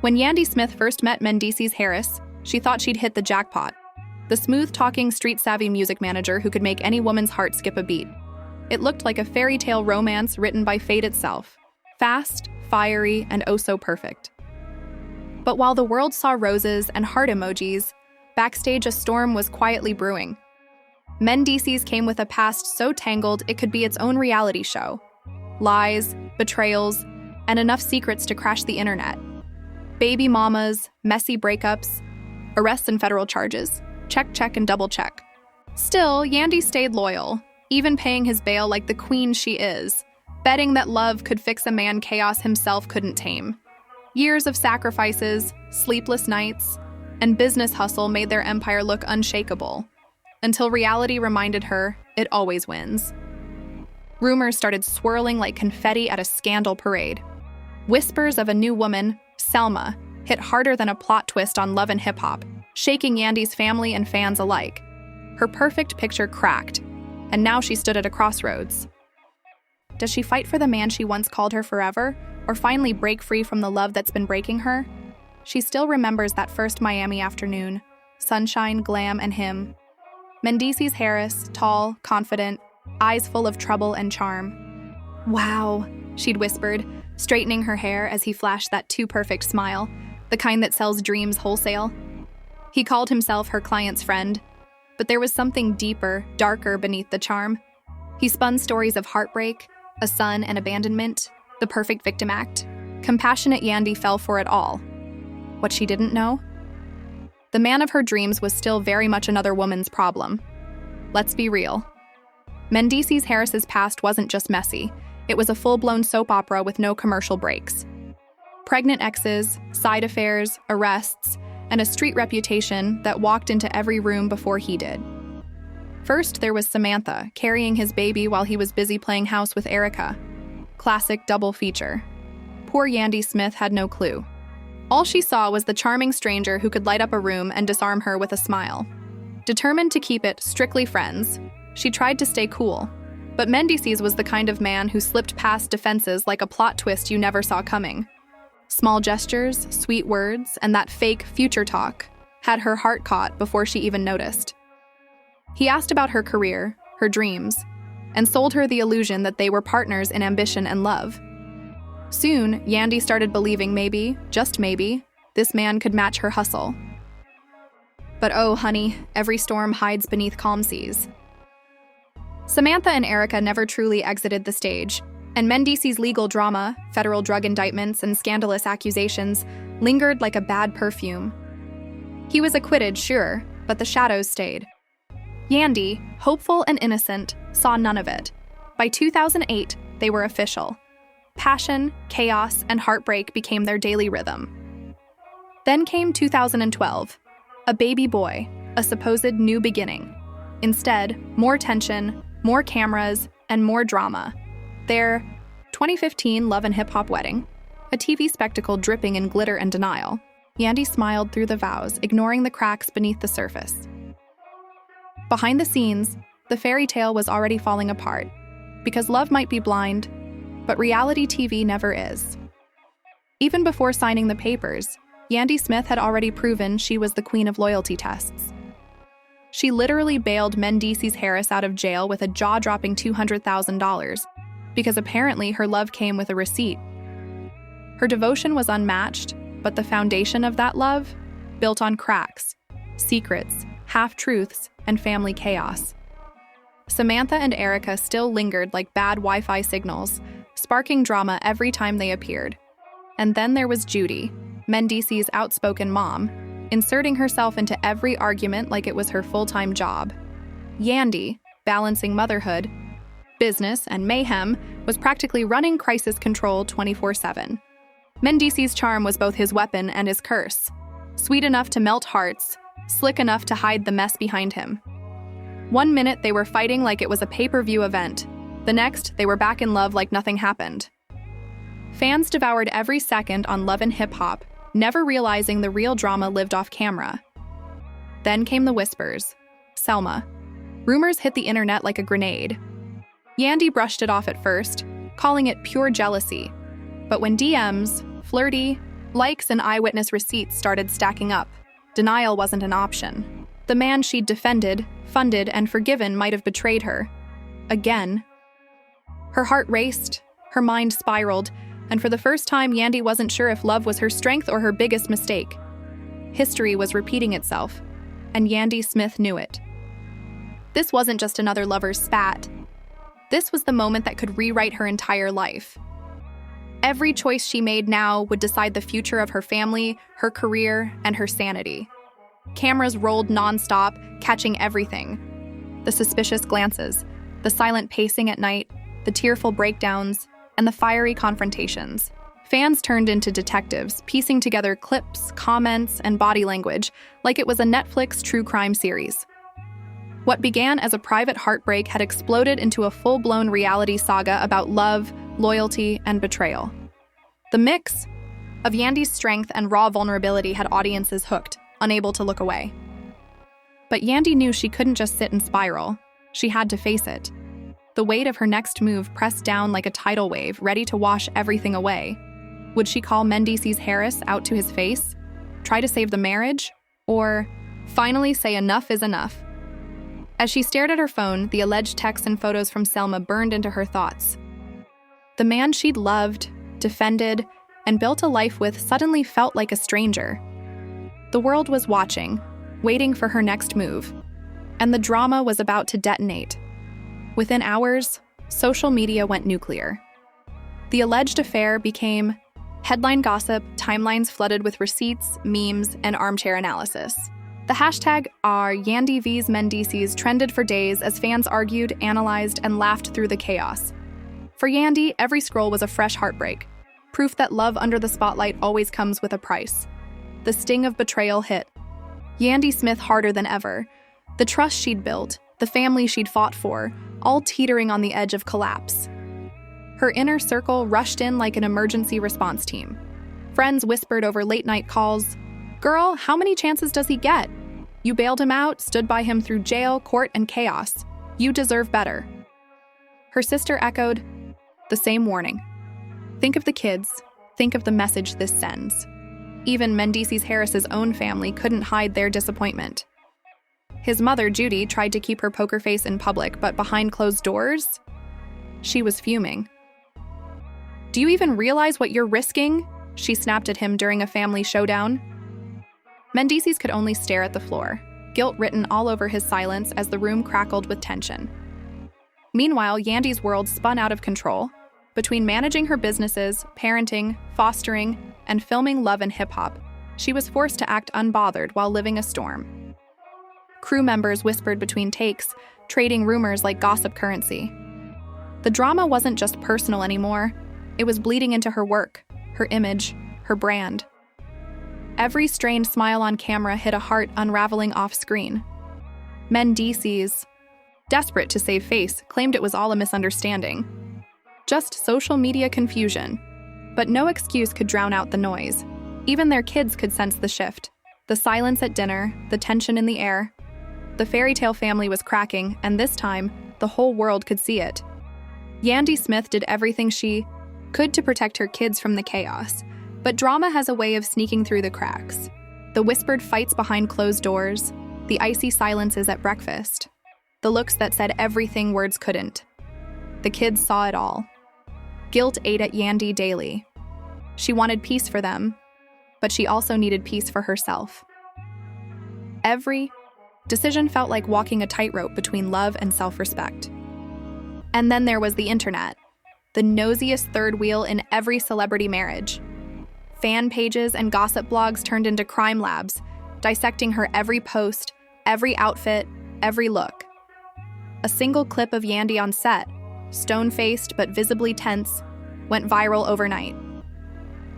When Yandy Smith first met Mendeecees Harris, she thought she'd hit the jackpot. The smooth-talking, street-savvy music manager who could make any woman's heart skip a beat. It looked like a fairy tale romance written by fate itself. Fast, fiery, and oh so perfect. But while the world saw roses and heart emojis, backstage a storm was quietly brewing. Mendeecees came with a past so tangled it could be its own reality show. Lies, betrayals, and enough secrets to crash the internet. Baby mamas, messy breakups, arrests and federal charges. Check, and double check. Still, Yandy stayed loyal, even paying his bail like the queen she is, betting that love could fix a man chaos himself couldn't tame. Years of sacrifices, sleepless nights, and business hustle made their empire look unshakable, until reality reminded her it always wins. Rumors started swirling like confetti at a scandal parade. Whispers of a new woman, Selma, hit harder than a plot twist on Love and Hip Hop, shaking Yandy's family and fans alike. Her perfect picture cracked, and now she stood at a crossroads. Does she fight for the man she once called her forever, or finally break free from the love that's been breaking her? She still remembers that first Miami afternoon. Sunshine, glam, and him. Mendeecees Harris, tall, confident, eyes full of trouble and charm. "Wow," she'd whispered, straightening her hair as he flashed that too-perfect smile, the kind that sells dreams wholesale. He called himself her client's friend, but there was something deeper, darker beneath the charm. He spun stories of heartbreak, a son and abandonment, the perfect victim act. Compassionate Yandy fell for it all. What she didn't know? The man of her dreams was still very much another woman's problem. Let's be real. Mendeecees Harris's past wasn't just messy. It was a full-blown soap opera with no commercial breaks. Pregnant exes, side affairs, arrests, and a street reputation that walked into every room before he did. First, there was Samantha, carrying his baby while he was busy playing house with Erica. Classic double feature. Poor Yandy Smith had no clue. All she saw was the charming stranger who could light up a room and disarm her with a smile. Determined to keep it strictly friends, she tried to stay cool. But Mendeecees was the kind of man who slipped past defenses like a plot twist you never saw coming. Small gestures, sweet words, and that fake future talk had her heart caught before she even noticed. He asked about her career, her dreams, and sold her the illusion that they were partners in ambition and love. Soon, Yandy started believing maybe, just maybe, this man could match her hustle. But oh, honey, every storm hides beneath calm seas. Samantha and Erica never truly exited the stage, and Mendeecees' legal drama, federal drug indictments, and scandalous accusations lingered like a bad perfume. He was acquitted, sure, but the shadows stayed. Yandy, hopeful and innocent, saw none of it. By 2008, they were official. Passion, chaos, and heartbreak became their daily rhythm. Then came 2012, a baby boy, a supposed new beginning. Instead, more tension, more cameras, and more drama. Their 2015 Love and Hip Hop wedding, a TV spectacle dripping in glitter and denial. Yandy smiled through the vows, ignoring the cracks beneath the surface. Behind the scenes, the fairy tale was already falling apart, because love might be blind, but reality TV never is. Even before signing the papers, Yandy Smith had already proven she was the queen of loyalty tests. She literally bailed Mendeecees Harris out of jail with a jaw-dropping $200,000, because apparently her love came with a receipt. Her devotion was unmatched, but the foundation of that love, built on cracks, secrets, half-truths, and family chaos. Samantha and Erica still lingered like bad Wi-Fi signals, sparking drama every time they appeared. And then there was Judy, Mendeecees' outspoken mom, inserting herself into every argument like it was her full-time job. Yandy, balancing motherhood, business, and mayhem, was practically running crisis control 24/7. Mendeecees' charm was both his weapon and his curse. Sweet enough to melt hearts, slick enough to hide the mess behind him. One minute they were fighting like it was a pay-per-view event. The next, they were back in love like nothing happened. Fans devoured every second on Love and Hip Hop, never realizing the real drama lived off camera. Then came the whispers. Selma. Rumors hit the internet like a grenade. Yandy brushed it off at first, calling it pure jealousy. But when DMs, flirty, Likes and eyewitness receipts started stacking up. Denial wasn't an option. The man she'd defended, funded, and forgiven might have betrayed her. Again. Her heart raced, her mind spiraled, and for the first time, Yandy wasn't sure if love was her strength or her biggest mistake. History was repeating itself, and Yandy Smith knew it. This wasn't just another lover's spat. This was the moment that could rewrite her entire life. Every choice she made now would decide the future of her family, her career, and her sanity. Cameras rolled nonstop, catching everything. The suspicious glances, the silent pacing at night, the tearful breakdowns, and the fiery confrontations. Fans turned into detectives, piecing together clips, comments, and body language like it was a Netflix true crime series. What began as a private heartbreak had exploded into a full-blown reality saga about love, loyalty, and betrayal. The mix of Yandy's strength and raw vulnerability had audiences hooked, unable to look away. But Yandy knew she couldn't just sit and spiral. She had to face it. The weight of her next move pressed down like a tidal wave, ready to wash everything away. Would she call Mendeecees Harris out to his face? Try to save the marriage? Or finally say enough is enough? As she stared at her phone, the alleged texts and photos from Selma burned into her thoughts. The man she'd loved, defended, and built a life with suddenly felt like a stranger. The world was watching, waiting for her next move, and the drama was about to detonate. Within hours, social media went nuclear. The alleged affair became headline gossip, timelines flooded with receipts, memes, and armchair analysis. The hashtag Yandy Mendeecees trended for days as fans argued, analyzed, and laughed through the chaos. For Yandy, every scroll was a fresh heartbreak, proof that love under the spotlight always comes with a price. The sting of betrayal hit. Yandy Smith harder than ever. The trust she'd built, the family she'd fought for, all teetering on the edge of collapse. Her inner circle rushed in like an emergency response team. Friends whispered over late-night calls, "Girl, how many chances does he get? You bailed him out, stood by him through jail, court, and chaos. You deserve better." Her sister echoed, the same warning. Think of the kids. Think of the message this sends. Even Mendeecees Harris's own family couldn't hide their disappointment. His mother, Judy, tried to keep her poker face in public, but behind closed doors, she was fuming. "Do you even realize what you're risking?" she snapped at him during a family showdown. Mendeecees could only stare at the floor, guilt written all over his silence as the room crackled with tension. Meanwhile, Yandy's world spun out of control. Between managing her businesses, parenting, fostering, and filming Love and Hip Hop, she was forced to act unbothered while living a storm. Crew members whispered between takes, trading rumors like gossip currency. The drama wasn't just personal anymore. It was bleeding into her work, her image, her brand. Every strained smile on camera hit a heart unraveling off-screen. Mendeecees, desperate to save face, claimed it was all a misunderstanding. Just social media confusion. But no excuse could drown out the noise. Even their kids could sense the shift. The silence at dinner, the tension in the air. The fairy tale family was cracking, and this time, the whole world could see it. Yandy Smith did everything she could to protect her kids from the chaos. But drama has a way of sneaking through the cracks. The whispered fights behind closed doors, the icy silences at breakfast, the looks that said everything words couldn't. The kids saw it all. Guilt ate at Yandy daily. She wanted peace for them, but she also needed peace for herself. Every decision felt like walking a tightrope between love and self-respect. And then there was the internet, the nosiest third wheel in every celebrity marriage. Fan pages and gossip blogs turned into crime labs, dissecting her every post, every outfit, every look. A single clip of Yandy on set, stone-faced but visibly tense, went viral overnight.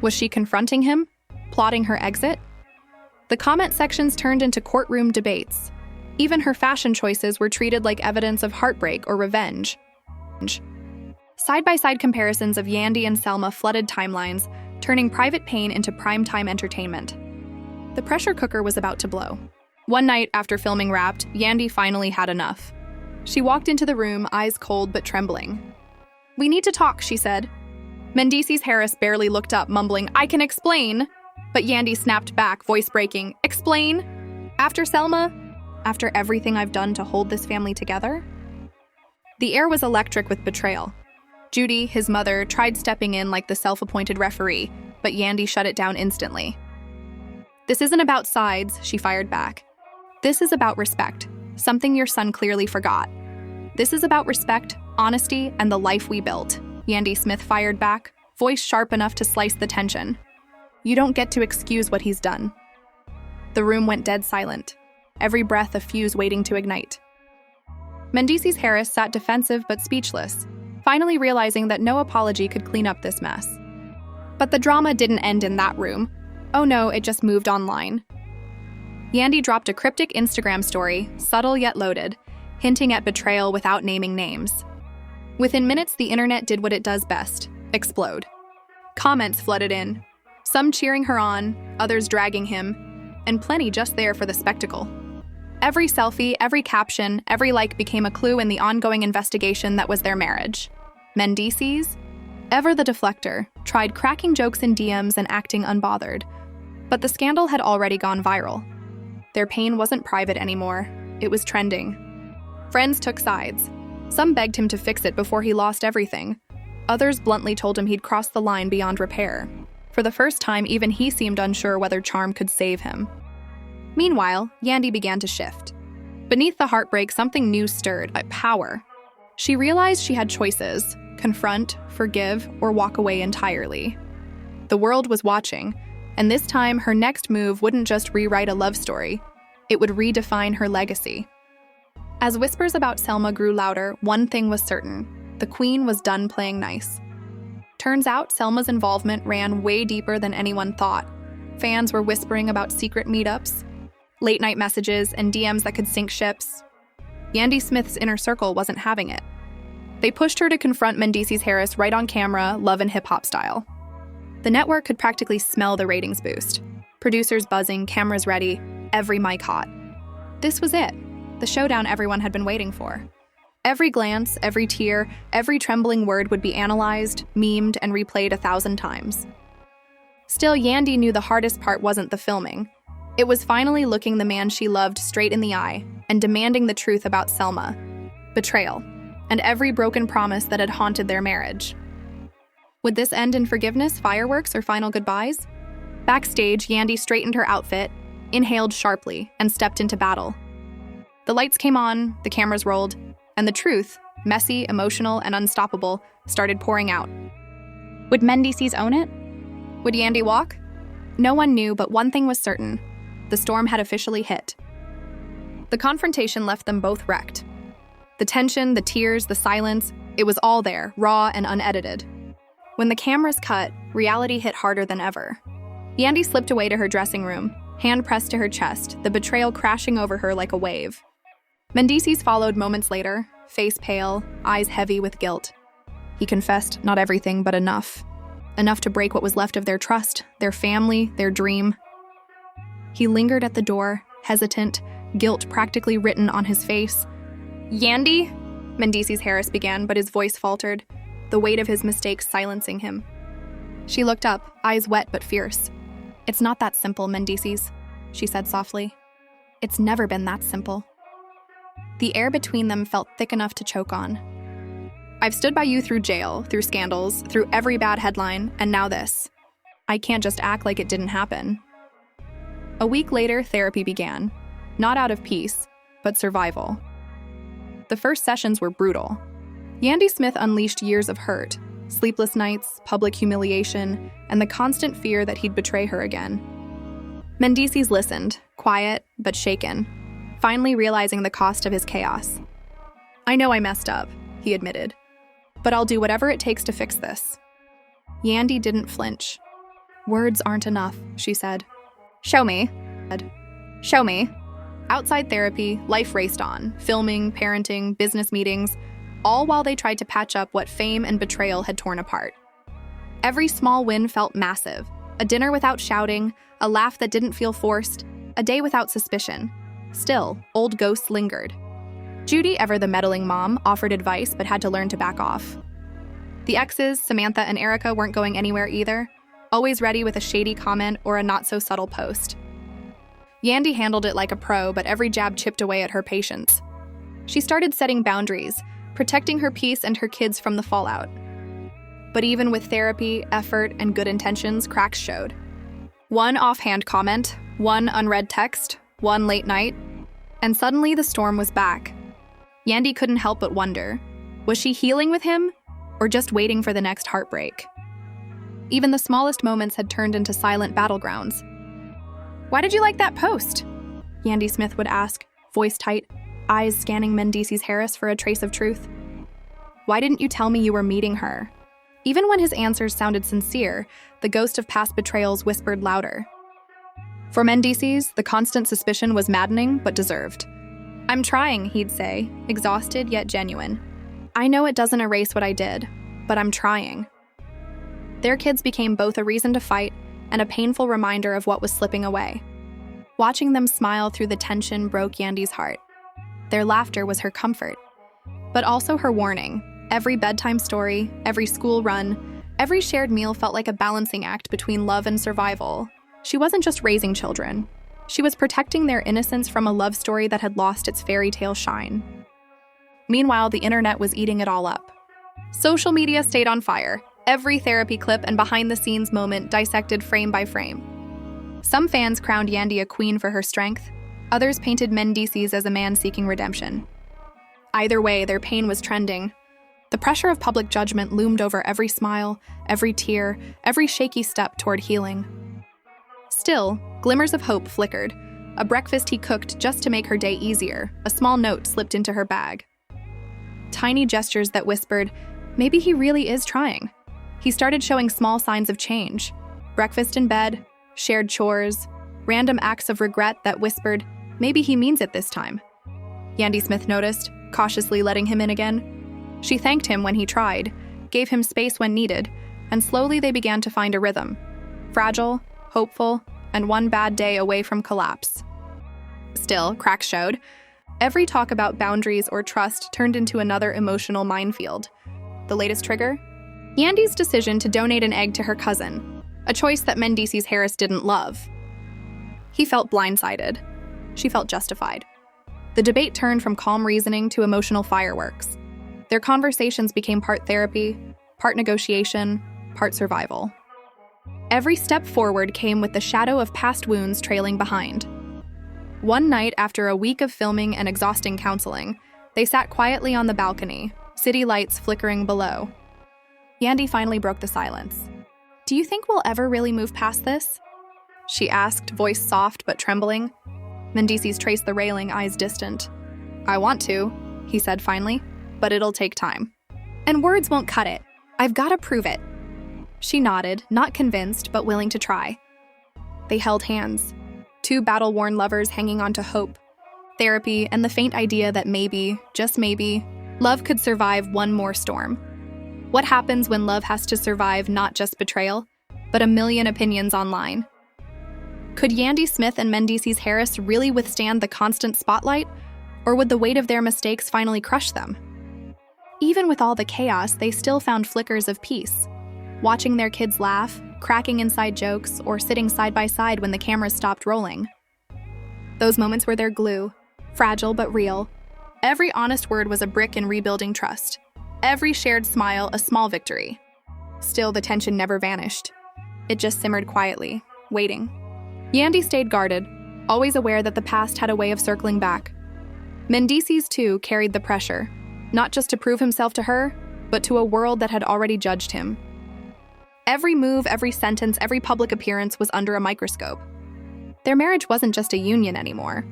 Was she confronting him? Plotting her exit? The comment sections turned into courtroom debates. Even her fashion choices were treated like evidence of heartbreak or revenge. Side-by-side comparisons of Yandy and Selma flooded timelines, turning private pain into primetime entertainment. The pressure cooker was about to blow. One night after filming Wrapped, Yandy finally had enough. She walked into the room, eyes cold but trembling. "We need to talk," she said. Mendeecees Harris barely looked up, mumbling, "I can explain." But Yandy snapped back, voice breaking. Explain? After Selma? After everything I've done to hold this family together? The air was electric with betrayal. Judy, his mother, tried stepping in like the self-appointed referee, but Yandy shut it down instantly. This isn't about sides, she fired back. This is about respect, something your son clearly forgot. This is about respect, honesty, and the life we built, Yandy Smith fired back, voice sharp enough to slice the tension. You don't get to excuse what he's done. The room went dead silent, every breath a fuse waiting to ignite. Mendeecees Harris sat defensive but speechless, finally realizing that no apology could clean up this mess. But the drama didn't end in that room. Oh no, it just moved online. Yandy dropped a cryptic Instagram story, subtle yet loaded, hinting at betrayal without naming names. Within minutes, the internet did what it does best, explode. Comments flooded in, some cheering her on, others dragging him, and plenty just there for the spectacle. Every selfie, every caption, every like became a clue in the ongoing investigation that was their marriage. Mendeecees, ever the deflector, tried cracking jokes in DMs and acting unbothered. But the scandal had already gone viral. Their pain wasn't private anymore, it was trending. Friends took sides. Some begged him to fix it before he lost everything. Others bluntly told him he'd crossed the line beyond repair. For the first time, even he seemed unsure whether charm could save him. Meanwhile, Yandy began to shift. Beneath the heartbreak, something new stirred, power. She realized she had choices: confront, forgive, or walk away entirely. The world was watching, and this time her next move wouldn't just rewrite a love story, it would redefine her legacy. As whispers about Selma grew louder, one thing was certain: the Queen was done playing nice. Turns out Selma's involvement ran way deeper than anyone thought. Fans were whispering about secret meetups, late-night messages, and DMs that could sink ships. Yandy Smith's inner circle wasn't having it. They pushed her to confront Mendeecees Harris right on camera, love and hip-hop style. The network could practically smell the ratings boost. Producers buzzing, cameras ready, every mic hot. This was it, the showdown everyone had been waiting for. Every glance, every tear, every trembling word would be analyzed, memed, and replayed 1,000 times. Still, Yandy knew the hardest part wasn't the filming. It was finally looking the man she loved straight in the eye and demanding the truth about Selma, betrayal, and every broken promise that had haunted their marriage. Would this end in forgiveness, fireworks, or final goodbyes? Backstage, Yandy straightened her outfit, inhaled sharply, and stepped into battle. The lights came on, the cameras rolled, and the truth, messy, emotional, and unstoppable, started pouring out. Would Mendeecees own it? Would Yandy walk? No one knew, but one thing was certain: the storm had officially hit. The confrontation left them both wrecked. The tension, the tears, the silence, it was all there, raw and unedited. When the cameras cut, reality hit harder than ever. Yandy slipped away to her dressing room, hand pressed to her chest, the betrayal crashing over her like a wave. Mendeecees followed moments later, face pale, eyes heavy with guilt. He confessed not everything, but enough. Enough to break what was left of their trust, their family, their dream. He lingered at the door, hesitant, guilt practically written on his face. Yandy? Mendeecees Harris began, but his voice faltered, the weight of his mistakes silencing him. She looked up, eyes wet but fierce. It's not that simple, Mendeecees, she said softly. It's never been that simple. The air between them felt thick enough to choke on. I've stood by you through jail, through scandals, through every bad headline, and now this. I can't just act like it didn't happen. A week later, therapy began. Not out of peace, but survival. The first sessions were brutal. Yandy Smith unleashed years of hurt, sleepless nights, public humiliation, and the constant fear that he'd betray her again. Mendeecees listened, quiet but shaken, finally realizing the cost of his chaos. I know I messed up, he admitted, but I'll do whatever it takes to fix this. Yandy didn't flinch. Words aren't enough, she said. Show me. Show me. Outside therapy, life raced on, filming, parenting, business meetings, all while they tried to patch up what fame and betrayal had torn apart. Every small win felt massive. A dinner without shouting, a laugh that didn't feel forced, a day without suspicion. Still, old ghosts lingered. Judy, ever the meddling mom, offered advice but had to learn to back off. The exes, Samantha and Erica, weren't going anywhere either. always ready with a shady comment or a not-so-subtle post. Yandy handled it like a pro, but every jab chipped away at her patience. She started setting boundaries, protecting her peace and her kids from the fallout. But even with therapy, effort, and good intentions, cracks showed. One offhand comment, one unread text, one late night, and suddenly the storm was back. Yandy couldn't help but wonder, was she healing with him, or just waiting for the next heartbreak? Even the smallest moments had turned into silent battlegrounds. "Why did you like that post?" Yandy Smith would ask, voice tight, eyes scanning Mendeecees Harris for a trace of truth. "Why didn't you tell me you were meeting her?" Even when his answers sounded sincere, the ghost of past betrayals whispered louder. For Mendeecees, the constant suspicion was maddening but deserved. "I'm trying," he'd say, exhausted yet genuine. "I know it doesn't erase what I did, but I'm trying." Their kids became both a reason to fight and a painful reminder of what was slipping away. Watching them smile through the tension broke Yandy's heart. Their laughter was her comfort, but also her warning. Every bedtime story, every school run, every shared meal felt like a balancing act between love and survival. She wasn't just raising children. She was protecting their innocence from a love story that had lost its fairy tale shine. Meanwhile, the internet was eating it all up. Social media stayed on fire, every therapy clip and behind-the-scenes moment dissected frame by frame. Some fans crowned Yandy a queen for her strength. Others painted Mendeecees as a man seeking redemption. Either way, their pain was trending. The pressure of public judgment loomed over every smile, every tear, every shaky step toward healing. Still, glimmers of hope flickered. A breakfast he cooked just to make her day easier, a small note slipped into her bag. Tiny gestures that whispered, maybe he really is trying. He started showing small signs of change. Breakfast in bed, shared chores, random acts of regret that whispered, maybe he means it this time. Yandy Smith noticed, cautiously letting him in again. She thanked him when he tried, gave him space when needed, and slowly they began to find a rhythm. Fragile, hopeful, and one bad day away from collapse. Still, cracks showed. Every talk about boundaries or trust turned into another emotional minefield. The latest trigger? Yandy's decision to donate an egg to her cousin, a choice that Mendeecees Harris didn't love. He felt blindsided. She felt justified. The debate turned from calm reasoning to emotional fireworks. Their conversations became part therapy, part negotiation, part survival. Every step forward came with the shadow of past wounds trailing behind. One night, after a week of filming and exhausting counseling, they sat quietly on the balcony, city lights flickering below. Yandy finally broke the silence. "Do you think we'll ever really move past this?" she asked, voice soft but trembling. Mendeecees traced the railing, eyes distant. "I want to," he said finally, "but it'll take time. And words won't cut it. I've got to prove it." She nodded, not convinced, but willing to try. They held hands, two battle-worn lovers hanging on to hope, therapy, and the faint idea that maybe, just maybe, love could survive one more storm. What happens when love has to survive not just betrayal, but a million opinions online? Could Yandy Smith and Mendeecees Harris really withstand the constant spotlight, or would the weight of their mistakes finally crush them? Even with all the chaos, they still found flickers of peace. Watching their kids laugh, cracking inside jokes, or sitting side by side when the cameras stopped rolling. Those moments were their glue, fragile but real. Every honest word was a brick in rebuilding trust. Every shared smile a small victory. Still, the tension never vanished. It just simmered quietly, waiting. Yandy stayed guarded, always aware that the past had a way of circling back. Mendeecees, too, carried the pressure, not just to prove himself to her, but to a world that had already judged him. Every move, every sentence, every public appearance was under a microscope. Their marriage wasn't just a union anymore.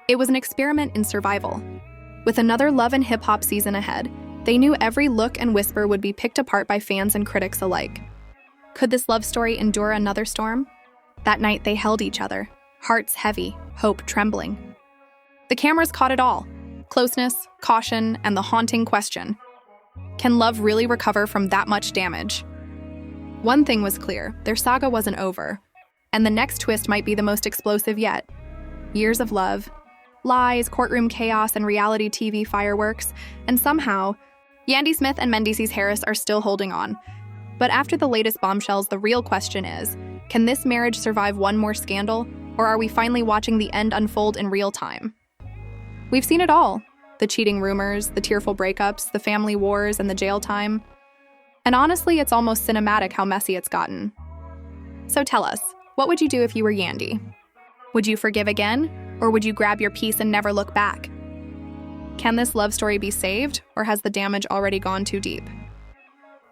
It was an experiment in survival. With another Love and Hip Hop season ahead, they knew every look and whisper would be picked apart by fans and critics alike. Could this love story endure another storm? That night they held each other, hearts heavy, hope trembling. The cameras caught it all: closeness, caution, and the haunting question: can love really recover from that much damage? One thing was clear: their saga wasn't over, and the next twist might be the most explosive yet. Years of love, lies, courtroom chaos, and reality TV fireworks, and somehow, Yandy Smith and Mendeecees Harris are still holding on. But after the latest bombshells, the real question is, can this marriage survive one more scandal, or are we finally watching the end unfold in real time? We've seen it all. The cheating rumors, the tearful breakups, the family wars, and the jail time. And honestly, it's almost cinematic how messy it's gotten. So tell us, what would you do if you were Yandy? Would you forgive again, or would you grab your peace and never look back? Can this love story be saved, or has the damage already gone too deep?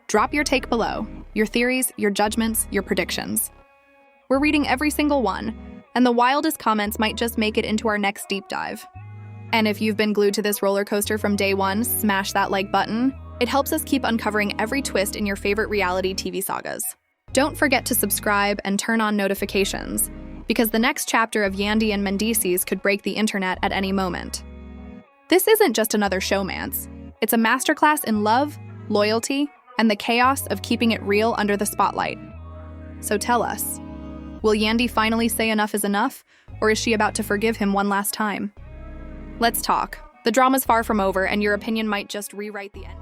Drop your take below, your theories, your judgments, your predictions. We're reading every single one, and the wildest comments might just make it into our next deep dive. And if you've been glued to this roller coaster from day one, smash that like button. It helps us keep uncovering every twist in your favorite reality TV sagas. Don't forget to subscribe and turn on notifications, because the next chapter of Yandy and Mendeecees could break the internet at any moment. This isn't just another showmance. It's a masterclass in love, loyalty, and the chaos of keeping it real under the spotlight. So tell us, will Yandy finally say enough is enough, or is she about to forgive him one last time? Let's talk. The drama's far from over, and your opinion might just rewrite the end.